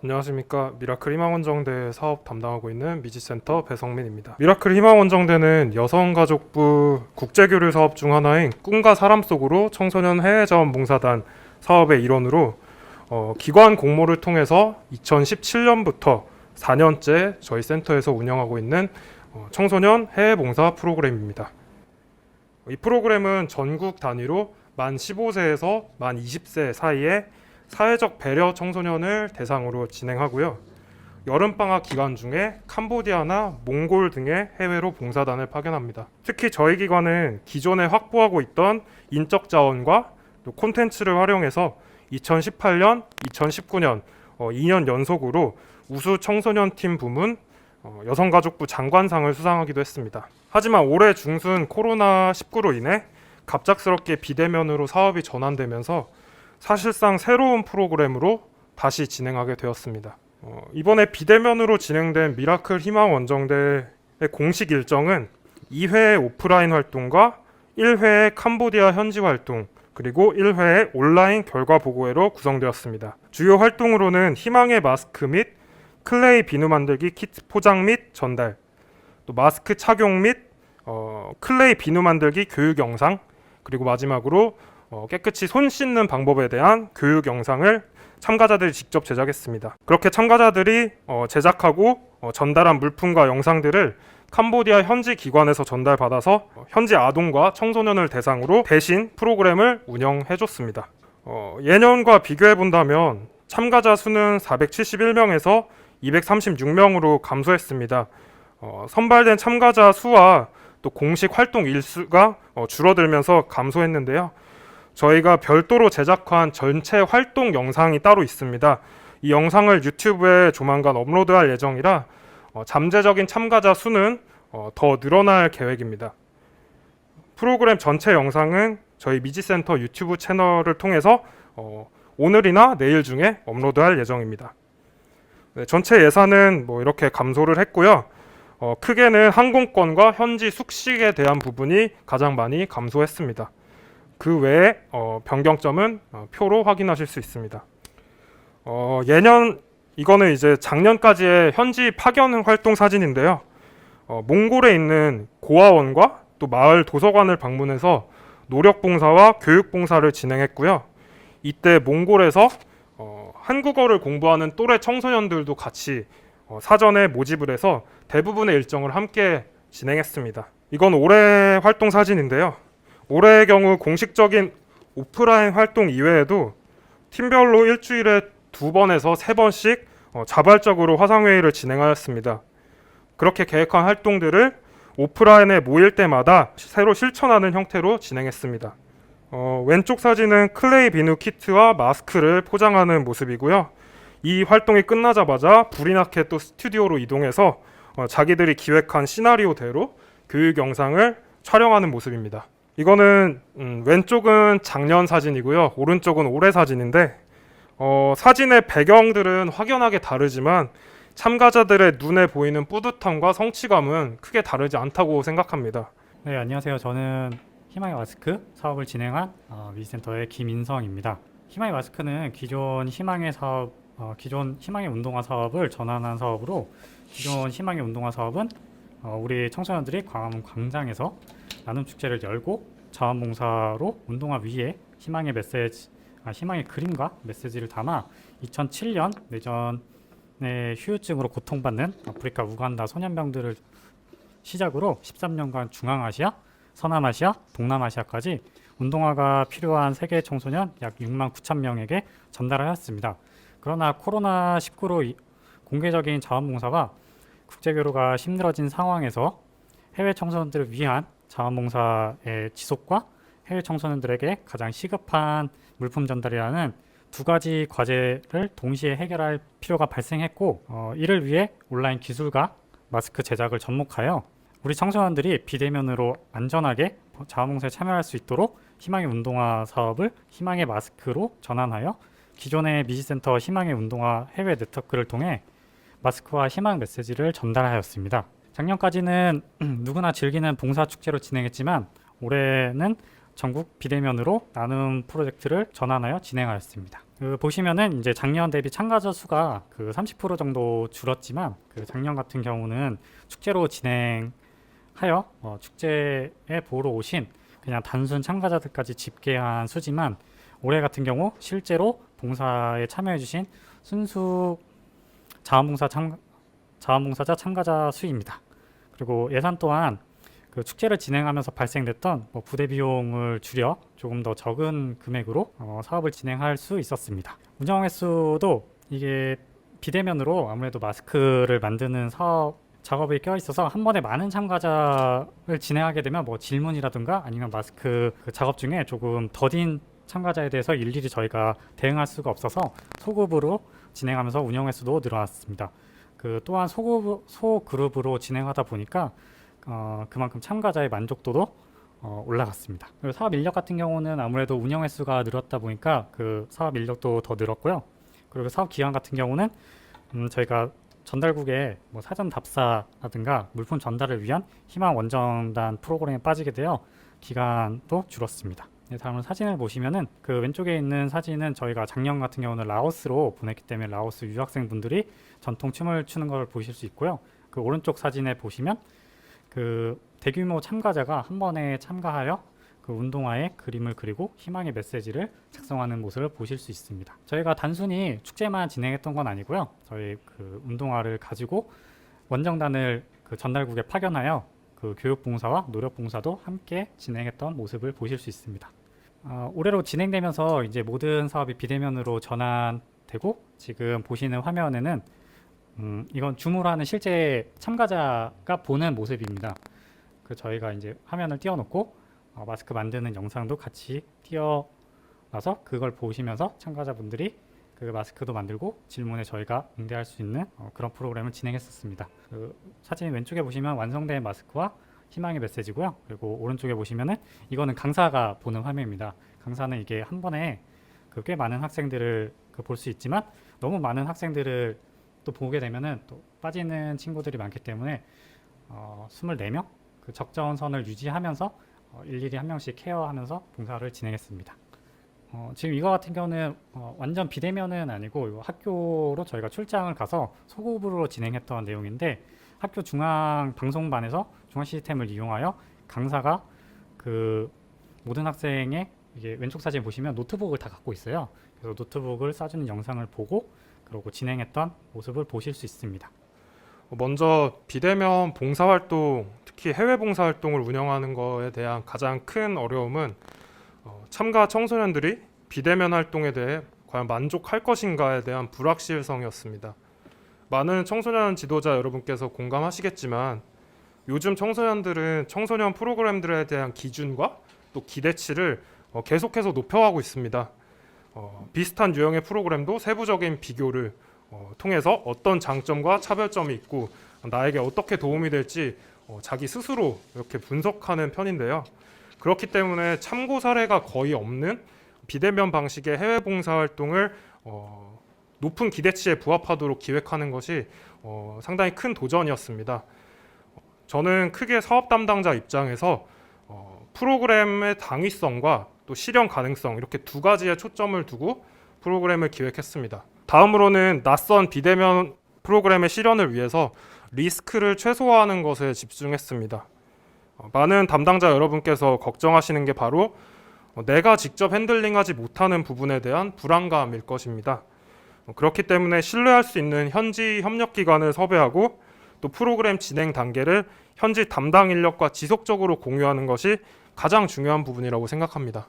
안녕하십니까. 미라클 희망원정대 사업 담당하고 있는 미지센터 배성민입니다. 미라클 희망원정대는 여성가족부 국제교류 사업 중 하나인 꿈과 사람 속으로 청소년 해외자원봉사단 사업의 일원으로 기관 공모를 통해서 2017년부터 4년째 저희 센터에서 운영하고 있는 청소년 해외봉사 프로그램입니다. 이 프로그램은 전국 단위로 만 15세에서 만 20세 사이에 사회적 배려 청소년을 대상으로 진행하고요. 여름방학 기간 중에 캄보디아나 몽골 등의 해외로 봉사단을 파견합니다. 특히 저희 기관은 기존에 확보하고 있던 인적 자원과 또 콘텐츠를 활용해서 2018년, 2019년 2년 연속으로 우수 청소년 팀 부문 여성가족부 장관상을 수상하기도 했습니다. 하지만 올해 중순 코로나19로 인해 갑작스럽게 비대면으로 사업이 전환되면서 사실상 새로운 프로그램으로 다시 진행하게 되었습니다. 이번에 비대면으로 진행된 미라클 희망원정대의 공식 일정은 2회의 오프라인 활동과 1회의 캄보디아 현지 활동, 그리고 1회의 온라인 결과 보고회로 구성되었습니다. 주요 활동으로는 희망의 마스크 및 클레이 비누 만들기 키트 포장 및 전달, 또 마스크 착용 및 클레이 비누 만들기 교육 영상, 그리고 마지막으로 깨끗이 손 씻는 방법에 대한 교육 영상을 참가자들이 직접 제작했습니다. 그렇게 참가자들이 제작하고 전달한 물품과 영상들을 캄보디아 현지 기관에서 전달받아서 현지 아동과 청소년을 대상으로 대신 프로그램을 운영해줬습니다. 예년과 비교해 본다면 참가자 수는 471명에서 236명으로 감소했습니다. 선발된 참가자 수와 또 공식 활동 일수가 줄어들면서 감소했는데요. 저희가 별도로 제작한 전체 활동 영상이 따로 있습니다. 이 영상을 유튜브에 조만간 업로드할 예정이라 잠재적인 참가자 수는 더 늘어날 계획입니다. 프로그램 전체 영상은 저희 미지센터 유튜브 채널을 통해서 오늘이나 내일 중에 업로드할 예정입니다. 네, 전체 예산은 이렇게 감소를 했고요. 크게는 항공권과 현지 숙식에 대한 부분이 가장 많이 감소했습니다. 그 외에 변경점은 표로 확인하실 수 있습니다. 예년 이거는 이제 작년까지의 현지 파견 활동 사진인데요. 몽골에 있는 고아원과 또 마을 도서관을 방문해서 노력 봉사와 교육 봉사를 진행했고요. 이때 몽골에서 한국어를 공부하는 또래 청소년들도 같이 사전에 모집을 해서 대부분의 일정을 함께 진행했습니다. 이건 올해 활동 사진인데요. 올해의 경우 공식적인 오프라인 활동 이외에도 팀별로 일주일에 2번에서 3번씩 자발적으로 화상회의를 진행하였습니다. 그렇게 계획한 활동들을 오프라인에 모일 때마다 새로 실천하는 형태로 진행했습니다. 왼쪽 사진은 클레이 비누 키트와 마스크를 포장하는 모습이고요. 이 활동이 끝나자마자 불이 나게 또 스튜디오로 이동해서 자기들이 기획한 시나리오대로 교육 영상을 촬영하는 모습입니다. 이거는 왼쪽은 작년 사진이고요. 오른쪽은 올해 사진인데 사진의 배경들은 확연하게 다르지만 참가자들의 눈에 보이는 뿌듯함과 성취감은 크게 다르지 않다고 생각합니다. 네, 안녕하세요. 저는 희망의 마스크 사업을 진행한 미지센터의 김인성입니다. 희망의 마스크는 기존 희망의 운동화 사업을 전환한 사업으로, 기존 희망의 운동화 사업은 우리 청소년들이 광화문 광장에서 나눔 축제를 열고 자원봉사로 운동화 위에 희망의 그림과 메시지를 담아 2007년 내전의 후유증으로 고통받는 아프리카 우간다 소년병들을 시작으로 13년간 중앙아시아, 서남아시아, 동남아시아까지 운동화가 필요한 세계 청소년 약 6만 9천 명에게 전달하였습니다. 그러나 코로나19로 공개적인 자원봉사와 국제교류가 힘들어진 상황에서 해외 청소년들을 위한 자원봉사의 지속과 해외 청소년들에게 가장 시급한 물품 전달이라는 두 가지 과제를 동시에 해결할 필요가 발생했고, 이를 위해 온라인 기술과 마스크 제작을 접목하여 우리 청소년들이 비대면으로 안전하게 자원봉사에 참여할 수 있도록 희망의 운동화 사업을 희망의 마스크로 전환하여 기존의 미지센터 희망의 운동화 해외 네트워크를 통해 마스크와 희망 메시지를 전달하였습니다. 작년까지는 누구나 즐기는 봉사축제로 진행했지만 올해는 전국 비대면으로 나눔 프로젝트를 전환하여 진행하였습니다. 보시면은 이제 작년 대비 참가자 수가 그 30% 정도 줄었지만 그 작년 같은 경우는 축제로 진행하여 축제에 보러 오신 그냥 단순 참가자들까지 집계한 수지만 올해 같은 경우 실제로 봉사에 참여해주신 순수 자원봉사자 참가자 수입니다. 그리고 예산 또한 그 축제를 진행하면서 발생됐던 부대 비용을 줄여 조금 더 적은 금액으로 사업을 진행할 수 있었습니다. 운영 횟수도 이게 비대면으로 아무래도 마스크를 만드는 사업 작업이 껴 있어서 한 번에 많은 참가자를 진행하게 되면 질문이라든가 아니면 마스크 그 작업 중에 조금 더딘 참가자에 대해서 일일이 저희가 대응할 수가 없어서 소그룹으로 진행하면서 운영 횟수도 늘어났습니다. 그 또한 소그룹으로 진행하다 보니까 그만큼 참가자의 만족도도 올라갔습니다. 그리고 사업 인력 같은 경우는 아무래도 운영 횟수가 늘었다 보니까 그 사업 인력도 더 늘었고요. 그리고 사업 기간 같은 경우는 저희가 전달국에 사전 답사라든가 물품 전달을 위한 희망 원정단 프로그램에 빠지게 되어 기간도 줄었습니다. 네, 다음으로 사진을 보시면은 그 왼쪽에 있는 사진은 저희가 작년 같은 경우는 라오스로 보냈기 때문에 라오스 유학생분들이 전통 춤을 추는 걸 보실 수 있고요. 그 오른쪽 사진에 보시면 그 대규모 참가자가 한 번에 참가하여 그 운동화에 그림을 그리고 희망의 메시지를 작성하는 모습을 보실 수 있습니다. 저희가 단순히 축제만 진행했던 건 아니고요. 저희 그 운동화를 가지고 원정단을 그 전달국에 파견하여 그 교육봉사와 노력봉사도 함께 진행했던 모습을 보실 수 있습니다. 올해로 진행되면서 이제 모든 사업이 비대면으로 전환되고 지금 보시는 화면에는 이건 줌으로 하는 실제 참가자가 보는 모습입니다. 그 저희가 이제 화면을 띄워놓고 마스크 만드는 영상도 같이 띄어놔서 그걸 보시면서 참가자분들이 그 마스크도 만들고 질문에 저희가 응대할 수 있는 그런 프로그램을 진행했었습니다. 그 사진 왼쪽에 보시면 완성된 마스크와 희망의 메시지고요. 그리고 오른쪽에 보시면은 이거는 강사가 보는 화면입니다. 강사는 이게 한 번에 그 꽤 많은 학생들을 볼 수 있지만 너무 많은 학생들을 또 보게 되면은 또 빠지는 친구들이 많기 때문에 24명 그 적정선을 유지하면서 일일이 한 명씩 케어하면서 봉사를 진행했습니다. 지금 이거 같은 경우는 완전 비대면은 아니고 학교로 저희가 출장을 가서 소그룹으로 진행했던 내용인데 학교 중앙 방송반에서 중앙 시스템을 이용하여 강사가 그 모든 학생의 이게 왼쪽 사진 보시면 노트북을 다 갖고 있어요. 그래서 노트북을 쏴주는 영상을 보고 그리고 진행했던 모습을 보실 수 있습니다. 먼저 비대면 봉사활동, 특히 해외 봉사활동을 운영하는 것에 대한 가장 큰 어려움은 참가 청소년들이 비대면 활동에 대해 과연 만족할 것인가에 대한 불확실성이었습니다. 많은 청소년 지도자 여러분께서 공감하시겠지만 요즘 청소년들은 청소년 프로그램들에 대한 기준과 또 기대치를 계속해서 높여가고 있습니다. 비슷한 유형의 프로그램도 세부적인 비교를 통해서 어떤 장점과 차별점이 있고 나에게 어떻게 도움이 될지 자기 스스로 이렇게 분석하는 편인데요. 그렇기 때문에 참고 사례가 거의 없는 비대면 방식의 해외 봉사활동을 높은 기대치에 부합하도록 기획하는 것이 상당히 큰 도전이었습니다. 저는 크게 사업 담당자 입장에서 프로그램의 당위성과 또 실현 가능성 이렇게 두 가지에 초점을 두고 프로그램을 기획했습니다. 다음으로는 낯선 비대면 프로그램의 실현을 위해서 리스크를 최소화하는 것에 집중했습니다. 많은 담당자 여러분께서 걱정하시는 게 바로 내가 직접 핸들링하지 못하는 부분에 대한 불안감일 것입니다. 그렇기 때문에 신뢰할 수 있는 현지 협력기관을 섭외하고 또 프로그램 진행 단계를 현지 담당 인력과 지속적으로 공유하는 것이 가장 중요한 부분이라고 생각합니다.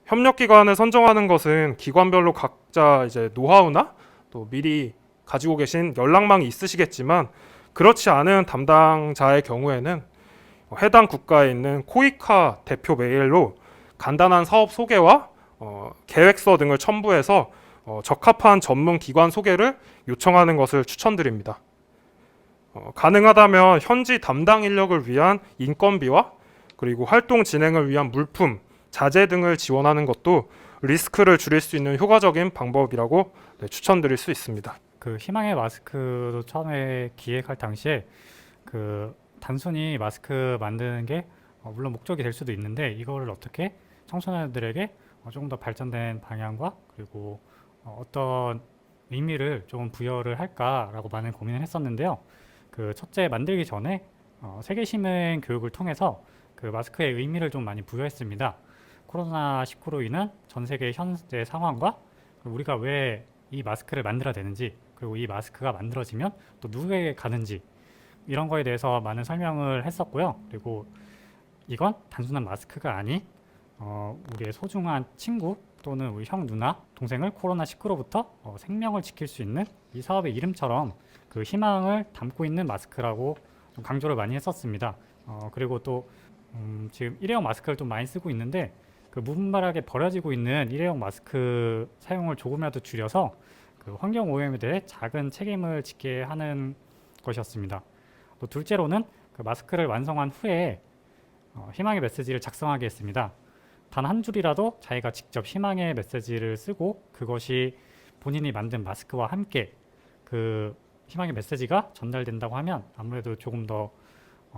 협력기관을 선정하는 것은 기관별로 각자 이제 노하우나 또 미리 가지고 계신 연락망이 있으시겠지만 그렇지 않은 담당자의 경우에는 해당 국가에 있는 코이카 대표 메일로 간단한 사업 소개와 계획서 등을 첨부해서 적합한 전문 기관 소개를 요청하는 것을 추천드립니다. 가능하다면 현지 담당 인력을 위한 인건비와 그리고 활동 진행을 위한 물품, 자재 등을 지원하는 것도 리스크를 줄일 수 있는 효과적인 방법이라고 추천드릴 수 있습니다. 그 희망의 마스크도 처음에 기획할 당시에 그 단순히 마스크 만드는 게 물론 목적이 될 수도 있는데 이거를 어떻게 청소년들에게 조금 더 발전된 방향과 그리고 어떤 의미를 좀 부여를 할까라고 많은 고민을 했었는데요. 그 첫째 만들기 전에 세계 시민 교육을 통해서 그 마스크의 의미를 좀 많이 부여했습니다. 코로나19로 인한 전 세계 현재 상황과 우리가 왜 이 마스크를 만들어야 되는지, 그리고 이 마스크가 만들어지면 또 누구에게 가는지, 이런 거에 대해서 많은 설명을 했었고요. 그리고 이건 단순한 마스크가 아닌 우리의 소중한 친구 또는 우리 형, 누나, 동생을 코로나19로부터 생명을 지킬 수 있는 이 사업의 이름처럼 그 희망을 담고 있는 마스크라고 좀 강조를 많이 했었습니다. 그리고 또 지금 일회용 마스크를 좀 많이 쓰고 있는데 그 무분별하게 버려지고 있는 일회용 마스크 사용을 조금이라도 줄여서 그 환경 오염에 대해 작은 책임을 지게 하는 것이었습니다. 또 둘째로는 그 마스크를 완성한 후에 희망의 메시지를 작성하게 했습니다. 단 한 줄이라도 자기가 직접 희망의 메시지를 쓰고 그것이 본인이 만든 마스크와 함께 그 희망의 메시지가 전달된다고 하면 아무래도 조금 더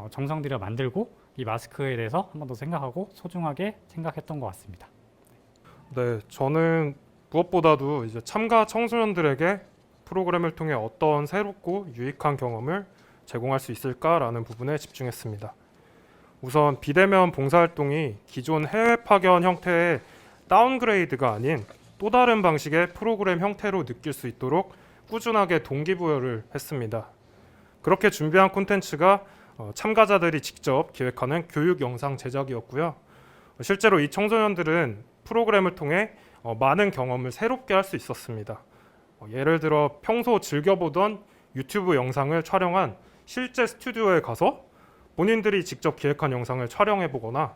정성 들여 만들고 이 마스크에 대해서 한 번 더 생각하고 소중하게 생각했던 것 같습니다. 네, 저는 무엇보다도 이제 참가 청소년들에게 프로그램을 통해 어떤 새롭고 유익한 경험을 제공할 수 있을까라는 부분에 집중했습니다. 우선 비대면 봉사활동이 기존 해외 파견 형태의 다운그레이드가 아닌 또 다른 방식의 프로그램 형태로 느낄 수 있도록 꾸준하게 동기부여를 했습니다. 그렇게 준비한 콘텐츠가 참가자들이 직접 기획하는 교육 영상 제작이었고요. 실제로 이 청소년들은 프로그램을 통해 많은 경험을 새롭게 할 수 있었습니다. 예를 들어 평소 즐겨보던 유튜브 영상을 촬영한 실제 스튜디오에 가서 본인들이 직접 기획한 영상을 촬영해 보거나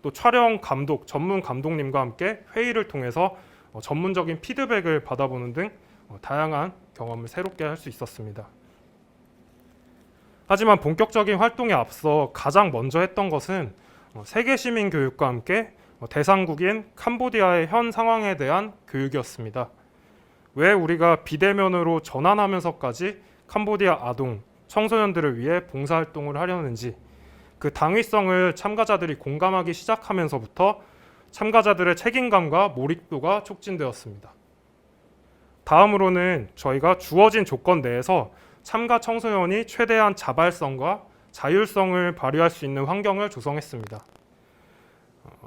또 촬영 감독, 전문 감독님과 함께 회의를 통해서 전문적인 피드백을 받아보는 등 다양한 경험을 새롭게 할 수 있었습니다. 하지만 본격적인 활동에 앞서 가장 먼저 했던 것은 세계 시민 교육과 함께 대상국인 캄보디아의 현 상황에 대한 교육이었습니다. 왜 우리가 비대면으로 전환하면서까지 캄보디아 아동, 청소년들을 위해 봉사활동을 하려는지 그 당위성을 참가자들이 공감하기 시작하면서부터 참가자들의 책임감과 몰입도가 촉진되었습니다. 다음으로는 저희가 주어진 조건 내에서 참가 청소년이 최대한 자발성과 자율성을 발휘할 수 있는 환경을 조성했습니다.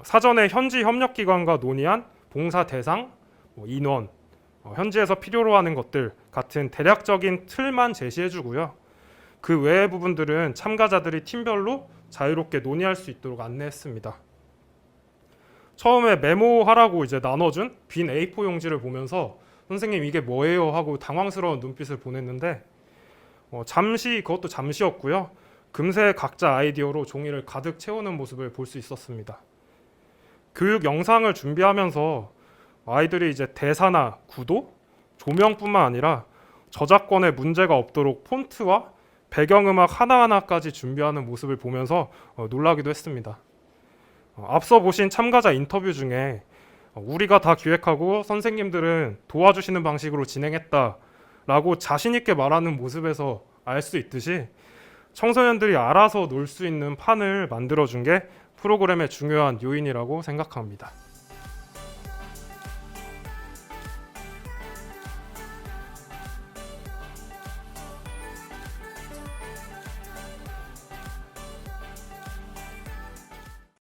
사전에 현지 협력기관과 논의한 봉사 대상, 인원, 현지에서 필요로 하는 것들 같은 대략적인 틀만 제시해주고요. 그 외의 부분들은 참가자들이 팀별로 자유롭게 논의할 수 있도록 안내했습니다. 처음에 메모하라고 이제 나눠준 빈 A4 용지를 보면서 선생님 이게 뭐예요 하고 당황스러운 눈빛을 보냈는데 잠시 그것도 잠시였고요. 금세 각자 아이디어로 종이를 가득 채우는 모습을 볼 수 있었습니다. 교육 영상을 준비하면서 아이들이 이제 대사나 구도, 조명뿐만 아니라 저작권에 문제가 없도록 폰트와 배경음악 하나하나까지 준비하는 모습을 보면서 놀라기도 했습니다. 앞서 보신 참가자 인터뷰 중에 우리가 다 기획하고 선생님들은 도와주시는 방식으로 진행했다라고 자신 있게 말하는 모습에서 알 수 있듯이 청소년들이 알아서 놀 수 있는 판을 만들어준 게 프로그램의 중요한 요인이라고 생각합니다.